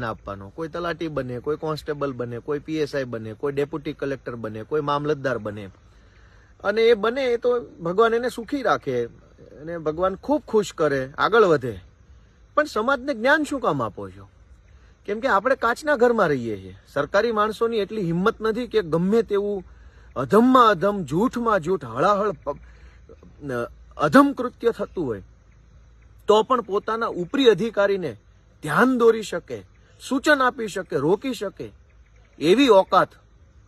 આપવાનો, કોઈ તલાટી બને, કોઈ કોન્સ્ટેબલ બને, કોઈ પીએસઆઈ બને, કોઈ ડેપ્યુટી કલેક્ટર બને, કોઈ મામલતદાર બને, અને એ બને એ તો ભગવાન એને સુખી રાખે અને ભગવાન ખૂબ ખુશ કરે, આગળ વધે. પણ સમાજને જ્ઞાન શું કામ આપો છો? કેમ કે આપણે કાચના ઘરમાં રહીએ છીએ. સરકારી માણસોની એટલી હિંમત નથી કે ગમે તેવું અધમમાં અધમ, જૂઠમાં જૂઠ, હળાહળ અધમ કૃત્ય થતું હોય તો પણ પોતાના ઉપરી અધિકારીને ધ્યાન દોરી શકે, સૂચન આપી શકે, રોકી શકે, એવી ઓકાત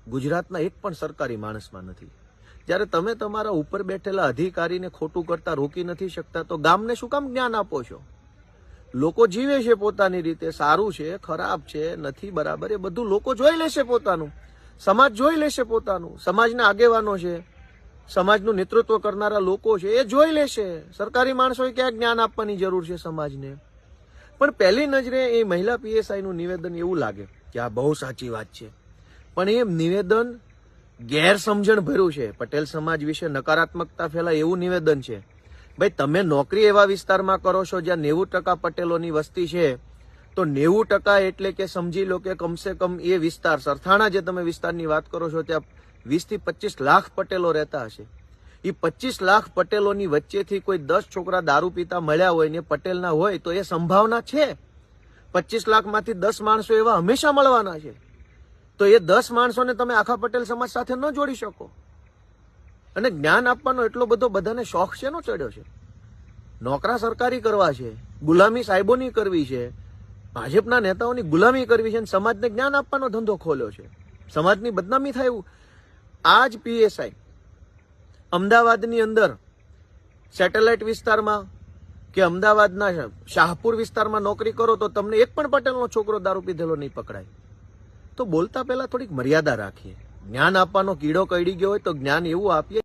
ગુજરાતના એક પણ સરકારી માણસમાં નથી. જ્યારે તમે તમારા ઉપર બેઠેલા અધિકારીને ખોટું કરતા રોકી નથી શકતા તો ગામને શું કામ જ્ઞાન આપો છો? લોકો જીવે છે પોતાની રીતે, સારું છે, ખરાબ છે, નથી બરાબર, એ બધું લોકો જોઈ લેશે પોતાનું, સમાજ જોઈ લેશે પોતાનું, સમાજના આગેવાનો છે, સમાજનું નેતૃત્વ કરનારા લોકો છે, એ જોઈ લેશે. સરકારી માણસોએ ક્યાં જ્ઞાન આપવાની જરૂર છે સમાજને? પણ પહેલી નજરે એ મહિલા પીએસઆઈ નું નિવેદન એવું લાગે કે આ બહુ સાચી વાત છે, પણ એ નિવેદન ગેરસમજણ ભર્યું છે. પટેલ સમાજ વિશે નકારાત્મકતા ફેલાય એવું નિવેદન છે. ભાઈ, તમે નોકરી એવા વિસ્તારમાં કરો છો જ્યાં 90% પટેલોની વસ્તી છે, તો 90% એટલે કે સમજી લો કે કમસે કમ એ વિસ્તાર, સરથાણા જે તમે વિસ્તારની વાત કરો છો, ત્યાં 20 થી 25 લાખ પટેલો રહેતા હશે. એ 25 લાખ પટેલોની વચ્ચેથી કોઈ 10 છોકરા દારૂ પીતા મળ્યા હોય ને પટેલના હોય તો એ સંભાવના છે. 25 લાખમાંથી 10 માણસો એવા હંમેશા મળવાના છે. તો એ 10 માણસોને તમે આખા પટેલ સમાજ સાથે ન જોડી શકો. અને જ્ઞાન આપવાનો એટલો બધો બધાને શોખ શેનો ચડ્યો છે? નોકરા સરકારી કરવા છે, ગુલામી સાહેબોની કરવી છે, ભાજપના નેતાઓની ગુલામી કરવી છે, અને સમાજને જ્ઞાન આપવાનો ધંધો ખોલ્યો છે. સમાજની બદનામી થાય એવું. આ જ પીએસઆઈ અમદાવાદની અંદર સેટેલાઇટ વિસ્તારમાં કે અમદાવાદના શાહપુર વિસ્તારમાં નોકરી કરો તો તમને એક પણ પટેલનો છોકરો દારૂ પીધેલો નહીં પકડાય. તો બોલતા પહેલા થોડીક મર્યાદા રાખીએ. જ્ઞાન આપવાનો કીડો કઈડી ગયો હોય તો જ્ઞાન એવું આપીએ